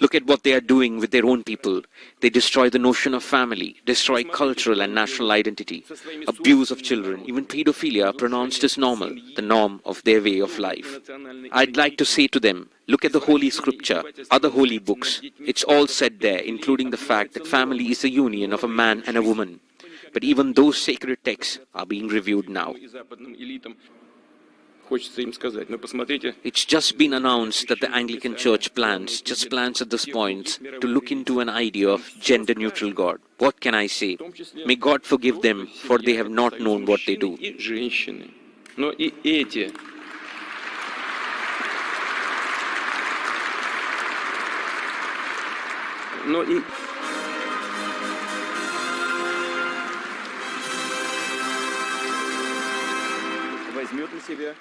Look at what they are doing with their own people. They destroy the notion of family, destroy cultural and national identity. Abuse of children, even pedophilia are pronounced as normal, the norm of their way of life. I'd like to say to them, look at the Holy Scripture, other holy books. It's all said there, including the fact that family is the union of a man and a woman. But even those sacred texts are being reviewed now. It's just been announced that the Anglican Church plans at this point, to look into an idea of gender-neutral God. What can I say? May God forgive them, for they have not known what they do. Возьмет на себя